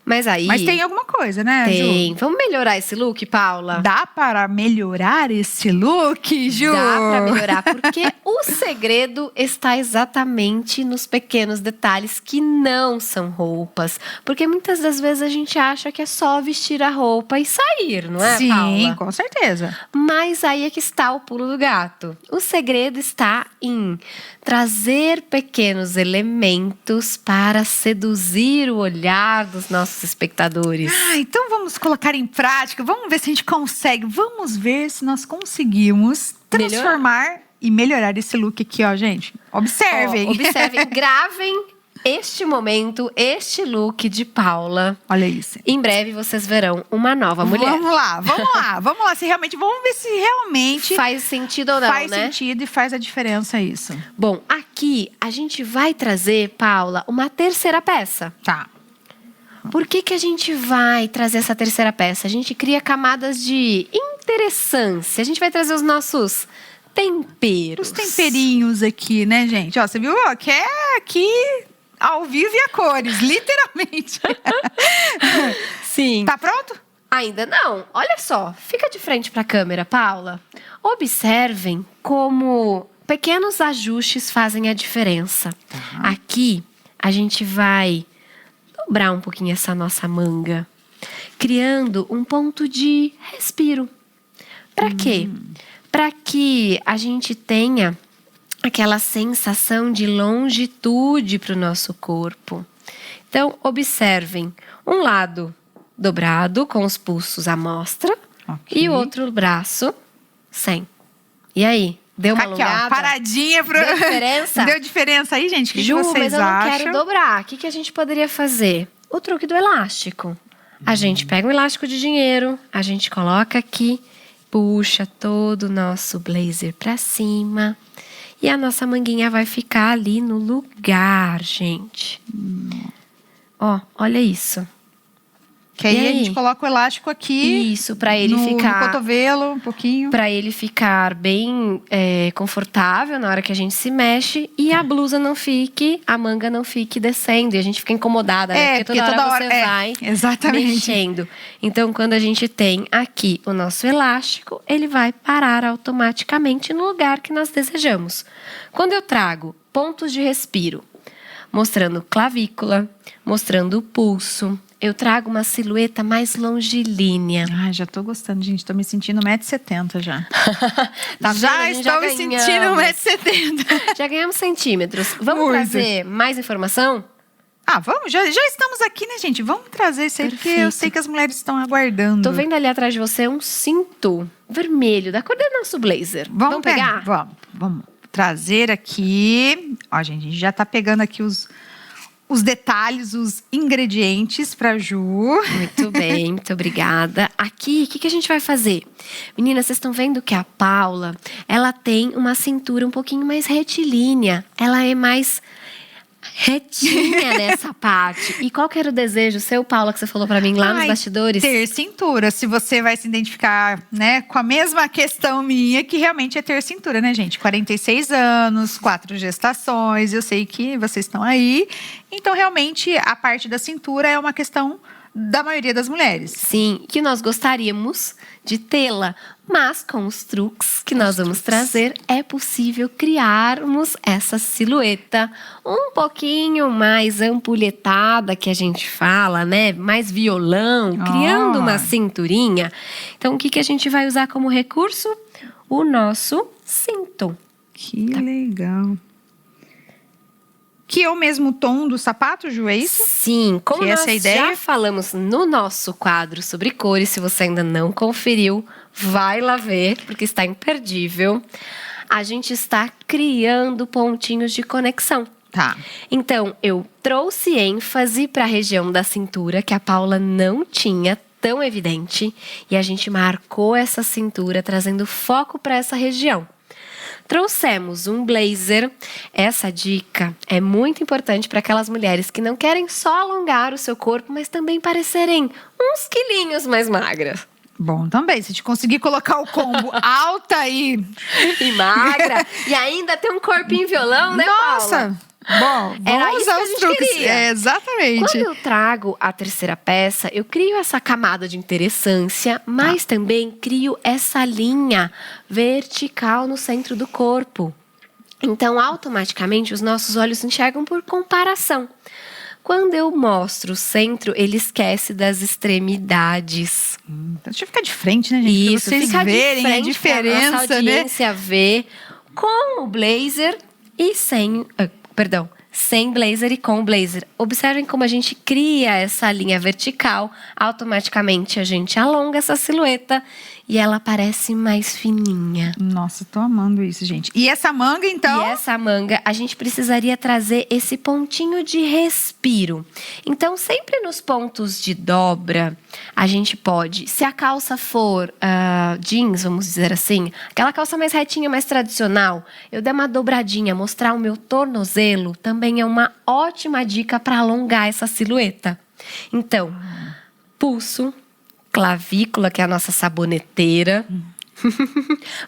Mas aí... Mas tem alguma coisa, né, Tem. Ju? Vamos melhorar esse look, Paula? Dá para melhorar esse look, Ju? Dá para melhorar, porque o segredo está exatamente nos pequenos detalhes que não são roupas. Porque muitas das vezes a gente acha que é só vestir a roupa e sair, não é, Sim, Paula? com certeza. Mas aí é que está o pulo do gato. O segredo está em trazer pequenos elementos para seduzir o olhar dos nossos espectadores. Ah, então vamos colocar em prática. Vamos ver se a gente consegue. Vamos ver se nós conseguimos transformar e melhorar esse look aqui, ó, gente. Observem. Ó, observem, gravem este momento, este look de Paula. Olha isso. Em breve vocês verão uma nova mulher. Vamos lá. Vamos ver se realmente Faz sentido ou não, faz né? sentido e faz a diferença isso. Bom, aqui a gente vai trazer, Paula, uma terceira peça. Tá. Por que a gente vai trazer essa terceira peça? A gente cria camadas de interessância. A gente vai trazer os nossos temperos. Os temperinhos aqui, né, gente? Ó, você viu? Ó, que é aqui ao vivo e a cores, literalmente. Sim. Tá pronto? Ainda não. Olha só, fica de frente para a câmera, Paula. Observem como pequenos ajustes fazem a diferença. Aqui, a gente vai dobrar um pouquinho essa nossa manga, criando um ponto de respiro. Para quê? Para que a gente tenha aquela sensação de longitude para o nosso corpo. Então, observem um lado dobrado, com os pulsos à mostra, e o outro braço sem. E aí? Deu uma Aqui, ó, alongada? paradinha. Deu diferença? Deu diferença aí, gente? O que Ju, vocês mas eu não acham? quero dobrar. O que a gente poderia fazer? O truque do elástico. A gente pega um elástico de dinheiro, a gente coloca aqui, puxa todo o nosso blazer pra cima. E a nossa manguinha vai ficar ali no lugar, gente. Ó, olha isso. Que aí E a aí? gente coloca o elástico aqui. Isso, pra ele no ficar... cotovelo, um pouquinho. Pra ele ficar bem confortável na hora que a gente se mexe. E a blusa não fique, a manga não fique descendo. E a gente fica incomodada, né? Porque toda hora você vai exatamente. mexendo. Então, quando a gente tem aqui o nosso elástico, ele vai parar automaticamente no lugar que nós desejamos. Quando eu trago pontos de respiro, mostrando clavícula, mostrando o pulso, eu trago uma silhueta mais longilínea. Ai, já tô gostando, gente. Tô me sentindo 1,70 m já. Tá Já vendo? estou me sentindo 1,70 m. Já ganhamos centímetros. Vamos Muito. trazer mais informação? Ah, vamos? Já estamos aqui, né, gente? Vamos trazer isso aí, porque eu Perfeito. sei que as mulheres estão aguardando. Tô vendo ali atrás de você um cinto vermelho, da cor do nosso blazer. Vamos pegar? Vamos trazer aqui. Ó, gente, a gente já tá pegando aqui os detalhes, os ingredientes pra Ju. Muito bem, muito obrigada. Aqui, o que a gente vai fazer? Meninas, vocês estão vendo que a Paula, ela tem uma cintura um pouquinho mais retilínea. Ela é mais retinha nessa parte. E qual que era o desejo seu, Paula, que você falou pra mim lá nos bastidores? Ter cintura. Se você vai se identificar, né, com a mesma questão minha, que realmente é ter cintura, né, gente? 46 anos, 4 gestações, eu sei que vocês estão aí. Então, realmente, a parte da cintura é uma questão da maioria das mulheres. Sim, que nós gostaríamos de tê-la, mas com os truques que nós vamos trazer, é possível criarmos essa silhueta um pouquinho mais ampulhetada, que a gente fala, né? Mais violão, criando uma cinturinha. Então, o que a gente vai usar como recurso? O nosso cinto. Que legal. Que é o mesmo tom do sapato, Ju, é isso? Sim, como Que nós essa é a ideia? já falamos no nosso quadro sobre cores, se você ainda não conferiu, vai lá ver, porque está imperdível. a gente está criando pontinhos de conexão. Tá. Então, eu trouxe ênfase para a região da cintura, que a Paula não tinha tão evidente, e a gente marcou essa cintura, trazendo foco para essa região. Trouxemos um blazer. Essa dica é muito importante para aquelas mulheres que não querem só alongar o seu corpo, mas também parecerem uns quilinhos mais magras. Bom, também. Se a gente conseguir colocar o combo alta e magra, e ainda ter um corpinho violão, né, Paula? Nossa! Bom, Era vamos isso usar que a os gente truques. queria. Exatamente. Quando eu trago a terceira peça, eu crio essa camada de interessância, mas também crio essa linha vertical no centro do corpo. Então, automaticamente, os nossos olhos enxergam por comparação. Quando eu mostro o centro, ele esquece das extremidades. Então, deixa eu ficar de frente, né, gente? Isso, pra vocês ficar de verem a frente pra diferença, nossa né? audiência ver com o blazer e sem... sem blazer e com blazer. Observem como a gente cria essa linha vertical. Automaticamente a gente alonga essa silhueta e ela parece mais fininha. Nossa, tô amando isso, gente. E essa manga, então? E essa manga, a gente precisaria trazer esse pontinho de respiro. Então, sempre nos pontos de dobra, a gente pode, se a calça for jeans, vamos dizer assim, aquela calça mais retinha, mais tradicional, eu der uma dobradinha, mostrar o meu tornozelo, também é uma ótima dica para alongar essa silhueta. Então, pulso, clavícula, que é a nossa saboneteira.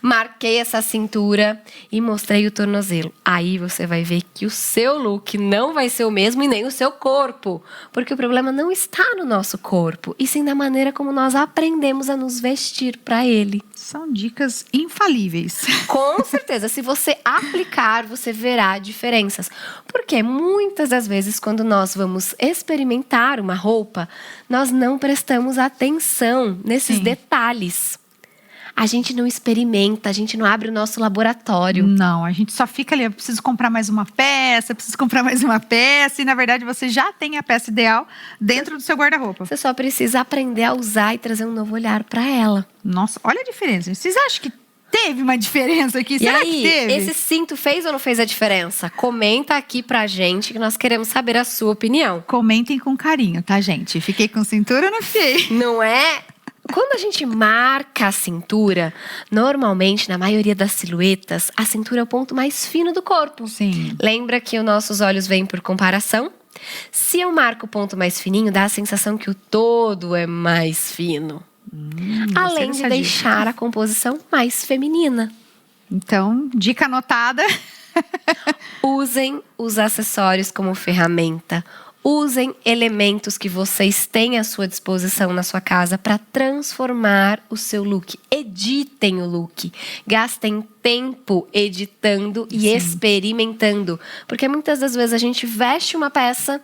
Marquei essa cintura e mostrei o tornozelo. Aí você vai ver que o seu look não vai ser o mesmo e nem o seu corpo. Porque o problema não está no nosso corpo, e sim na maneira como nós aprendemos a nos vestir para ele. São dicas infalíveis. Com certeza, se você aplicar, você verá diferenças. Porque muitas das vezes, quando nós vamos experimentar uma roupa, nós não prestamos atenção nesses detalhes. A gente não experimenta, a gente não abre o nosso laboratório. Não, a gente só fica ali, eu preciso comprar mais uma peça, e na verdade você já tem a peça ideal dentro do seu guarda-roupa. Você só precisa aprender a usar e trazer um novo olhar para ela. Nossa, olha a diferença. Vocês acham que teve uma diferença aqui? Será que teve? Esse cinto fez ou não fez a diferença? Comenta aqui pra gente que nós queremos saber a sua opinião. Comentem com carinho, tá, gente? Fiquei com cintura ou não fiquei? Não é? Quando a gente marca a cintura, normalmente, na maioria das silhuetas, a cintura é o ponto mais fino do corpo. Sim. Lembra que os nossos olhos veem por comparação? Se eu marco o ponto mais fininho, dá a sensação que o todo é mais fino. Além de deixar a composição mais feminina. Então, dica anotada. Usem os acessórios como ferramenta. Usem elementos que vocês têm à sua disposição na sua casa para transformar o seu look. Editem o look. Gastem tempo editando e experimentando. Porque muitas das vezes a gente veste uma peça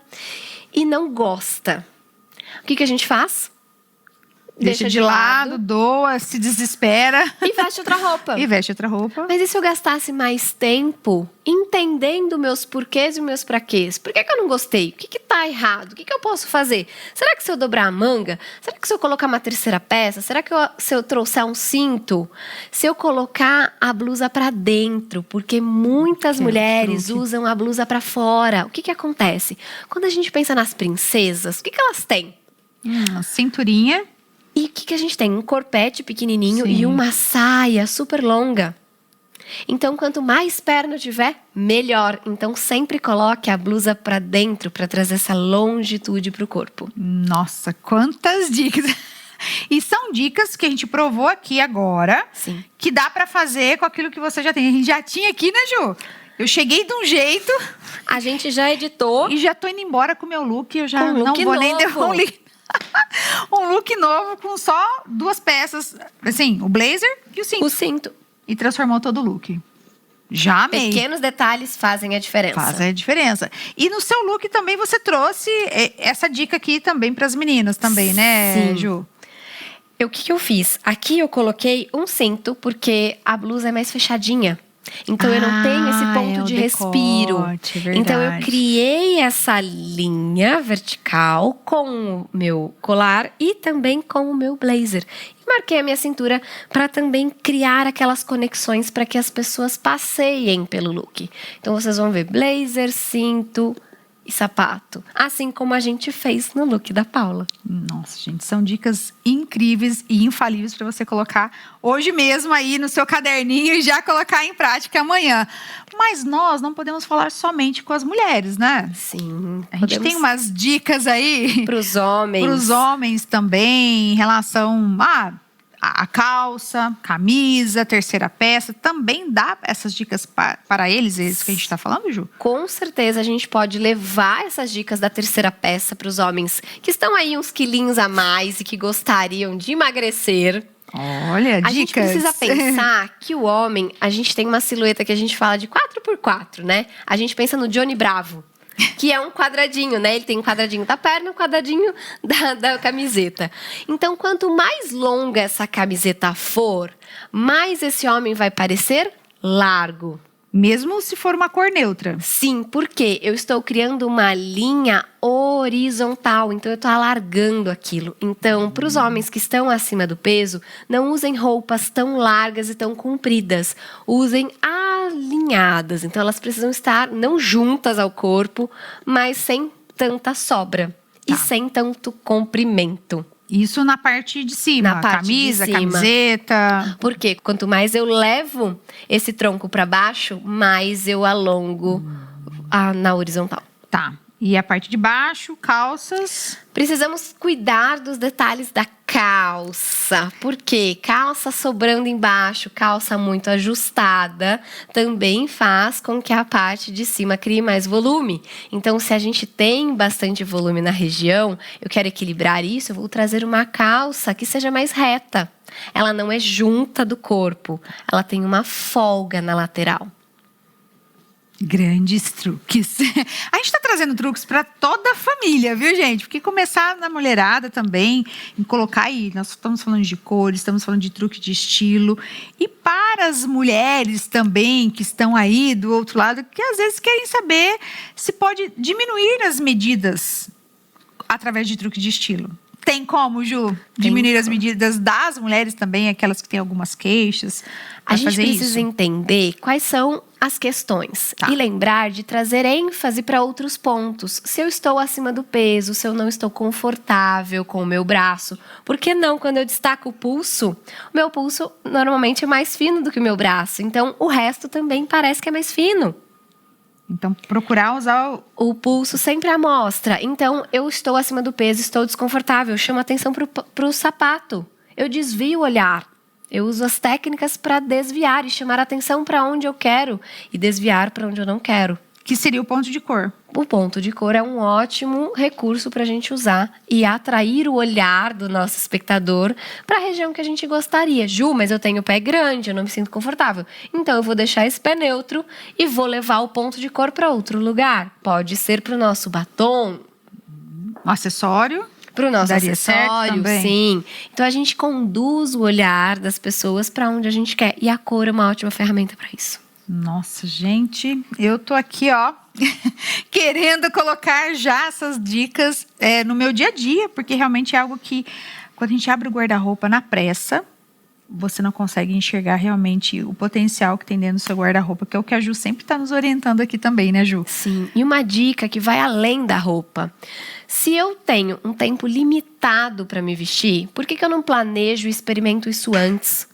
e não gosta. O que a gente faz? Deixa de lado, doa, se desespera. E veste outra roupa. Mas e se eu gastasse mais tempo entendendo meus porquês e meus praquês? Por que eu não gostei? O que tá errado? O que eu posso fazer? Será que se eu dobrar a manga? Será que se eu colocar uma terceira peça? Será que se eu trouxer um cinto? Se eu colocar a blusa pra dentro? Porque muitas mulheres usam a blusa pra fora. O que acontece? Quando a gente pensa nas princesas, o que elas têm? Cinturinha. E o que a gente tem? Um corpete pequenininho e uma saia super longa. Então, quanto mais perna tiver, melhor. Então, sempre coloque a blusa pra dentro para trazer essa longitude pro corpo. Nossa, quantas dicas! E são dicas que a gente provou aqui agora. Sim. Que dá pra fazer com aquilo que você já tem. A gente já tinha aqui, né, Ju? Eu cheguei de um jeito. A gente já editou. E já tô indo embora com o meu look. Eu já Com não look vou nem novo. devolver. Um look novo com só 2 peças. Assim, o blazer e o cinto. O cinto. E transformou todo o look. Já amei. Pequenos detalhes fazem a diferença. Fazem a diferença. E no seu look também você trouxe essa dica aqui também para as meninas também, né, Sim. Ju? O que eu fiz? Aqui eu coloquei um cinto, porque a blusa é mais fechadinha. Então eu não tenho esse ponto é o de respiro. decote, é Então eu verdade. criei essa linha vertical com o meu colar e também com o meu blazer. E marquei a minha cintura para também criar aquelas conexões para que as pessoas passeiem pelo look. Então vocês vão ver blazer, cinto e sapato, assim como a gente fez no look da Paula. Nossa, gente, são dicas incríveis e infalíveis para você colocar hoje mesmo aí no seu caderninho e já colocar em prática amanhã. Mas nós não podemos falar somente com as mulheres, né? Sim, A gente tem umas dicas aí para os homens. para os homens também, em relação a calça, camisa, terceira peça. Também dá essas dicas para eles, é isso que a gente está falando, Ju? Com certeza a gente pode levar essas dicas da terceira peça para os homens que estão aí uns quilinhos a mais e que gostariam de emagrecer. Olha, dicas. A gente precisa pensar que o homem, a gente tem uma silhueta que a gente fala de 4x4, né? A gente pensa no Johnny Bravo, que é um quadradinho, né? Ele tem um quadradinho da perna, um quadradinho da camiseta. Então, quanto mais longa essa camiseta for, mais esse homem vai parecer largo. Mesmo se for uma cor neutra. Sim, porque eu estou criando uma linha horizontal, então eu estou alargando aquilo. Então, para os homens que estão acima do peso, não usem roupas tão largas e tão compridas. Usem alinhadas. Então, elas precisam estar não juntas ao corpo, mas sem tanta sobra e sem tanto comprimento. Isso na parte de cima, Na parte camisa, de cima. camiseta. Porque quanto mais eu levo esse tronco para baixo, mais eu alongo na horizontal. Tá. E a parte de baixo, calças. Precisamos cuidar dos detalhes da calça. Por quê? Calça sobrando embaixo, calça muito ajustada, também faz com que a parte de cima crie mais volume. Então, se a gente tem bastante volume na região, eu quero equilibrar isso, eu vou trazer uma calça que seja mais reta. Ela não é junta do corpo, ela tem uma folga na lateral. Grandes truques. A gente tá trazendo truques para toda a família, viu, gente? Porque começar na mulherada também, em colocar aí, nós estamos falando de cores, estamos falando de truque de estilo. E para as mulheres também que estão aí do outro lado, que às vezes querem saber se pode diminuir as medidas através de truque de estilo. Tem como, Ju? Diminuir as medidas das mulheres também, aquelas que têm algumas queixas. A gente fazer precisa isso? entender quais são as questões. Tá. E lembrar de trazer ênfase para outros pontos. Se eu estou acima do peso, se eu não estou confortável com o meu braço. Por que não, quando eu destaco o pulso, o meu pulso normalmente é mais fino do que o meu braço. Então, o resto também parece que é mais fino. Então, procurar usar O pulso sempre à mostra. Então, eu estou acima do peso, estou desconfortável. Eu chamo atenção para o sapato. Eu desvio o olhar. Eu uso as técnicas para desviar e chamar atenção para onde eu quero e desviar para onde eu não quero. que seria o ponto de cor. O ponto de cor é um ótimo recurso para a gente usar e atrair o olhar do nosso espectador para a região que a gente gostaria. Ju, mas eu tenho o pé grande, eu não me sinto confortável. Então, eu vou deixar esse pé neutro e vou levar o ponto de cor para outro lugar. Pode ser para o nosso batom, Um acessório. para o nosso Daria certo acessório, também? sim. Então, a gente conduz o olhar das pessoas para onde a gente quer. E a cor é uma ótima ferramenta para isso. Nossa, gente, eu tô aqui, ó, querendo colocar já essas dicas no meu dia a dia, porque realmente é algo que, quando a gente abre o guarda-roupa na pressa, você não consegue enxergar realmente o potencial que tem dentro do seu guarda-roupa, que é o que a Ju sempre está nos orientando aqui também, né, Ju? Sim, e uma dica que vai além da roupa. Se eu tenho um tempo limitado para me vestir, por que eu não planejo e experimento isso antes?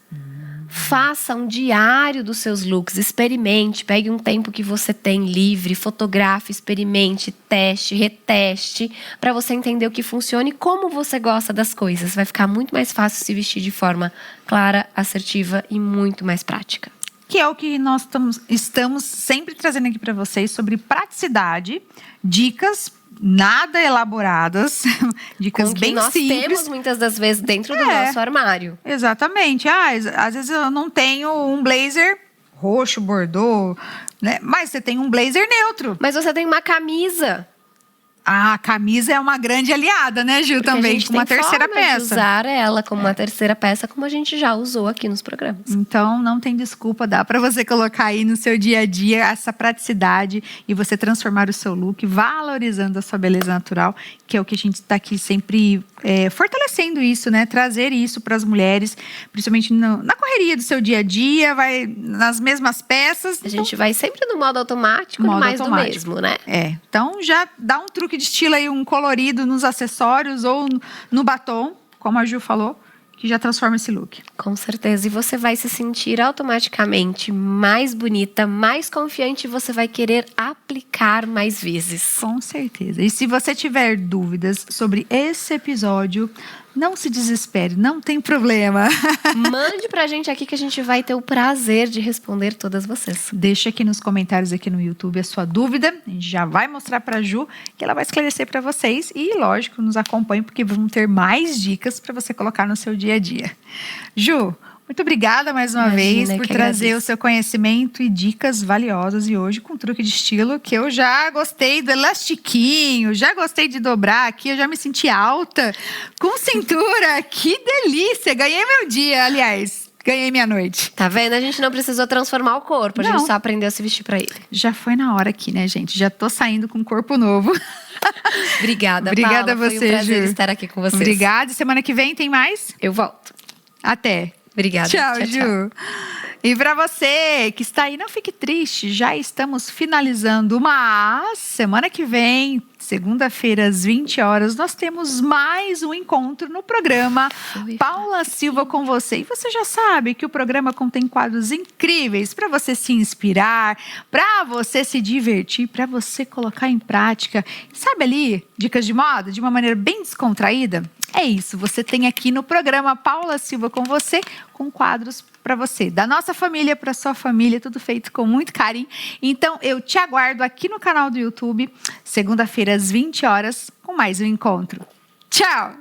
Faça um diário dos seus looks, experimente, pegue um tempo que você tem livre, fotografe, experimente, teste, reteste, para você entender o que funciona e como você gosta das coisas. Vai ficar muito mais fácil se vestir de forma clara, assertiva e muito mais prática. Que é o que nós estamos sempre trazendo aqui para vocês sobre praticidade, dicas nada elaboradas, dicas Com que bem nós simples. temos muitas das vezes dentro do nosso armário. Exatamente. Às vezes eu não tenho um blazer roxo, bordô, né? Mas você tem um blazer neutro. Mas você tem uma camisa. A camisa é uma grande aliada, né, Gil? Porque a Também, gente com uma tem terceira forma de peça. usar ela como uma terceira peça, como a gente já usou aqui nos programas. Então, não tem desculpa, dá para você colocar aí no seu dia a dia essa praticidade e você transformar o seu look, valorizando a sua beleza natural, que é o que a gente está aqui sempre fortalecendo isso, né? Trazer isso para as mulheres, principalmente na correria do seu dia a dia, vai nas mesmas peças. A gente vai sempre no modo automático, Modo mais automático. do mesmo, né? Então já dá um truque de estilo aí, um colorido nos acessórios ou no batom, como a Ju falou, que já transforma esse look. Com certeza. E você vai se sentir automaticamente mais bonita, mais confiante e você vai querer aplicar mais vezes. Com certeza. E se você tiver dúvidas sobre esse episódio, não se desespere, não tem problema. Mande pra gente aqui que a gente vai ter o prazer de responder todas vocês. Deixa aqui nos comentários aqui no YouTube a sua dúvida. A gente já vai mostrar pra Ju, que ela vai esclarecer pra vocês. E, lógico, nos acompanhe, porque vamos ter mais dicas pra você colocar no seu dia a dia. Ju, muito obrigada mais uma vez por trazer o seu conhecimento e dicas valiosas. E hoje com truque de estilo, que eu já gostei do elastiquinho, já gostei de dobrar aqui, eu já me senti alta, com cintura. Que delícia! Ganhei meu dia, aliás. Ganhei minha noite. Tá vendo? A gente não precisou transformar o corpo, a gente só aprendeu a se vestir pra ele. Já foi na hora aqui, né, gente? Já tô saindo com um corpo novo. Obrigada, Obrigada Paula. a você, Foi um prazer Ju. estar aqui com vocês. Obrigada. Semana que vem tem mais? Eu volto. Até. Obrigada. Tchau, Ju. E para você que está aí, não fique triste, já estamos finalizando, mas semana que vem, segunda-feira às 20 horas, nós temos mais um encontro no programa Paula Silva com você. E você já sabe que o programa contém quadros incríveis para você se inspirar, para você se divertir, para você colocar em prática. Sabe ali, dicas de moda, de uma maneira bem descontraída? É isso, você tem aqui no programa Paula Silva com você, com quadros para você, da nossa família para sua família, tudo feito com muito carinho. Então, eu te aguardo aqui no canal do YouTube, segunda-feira às 20 horas, com mais um encontro. Tchau!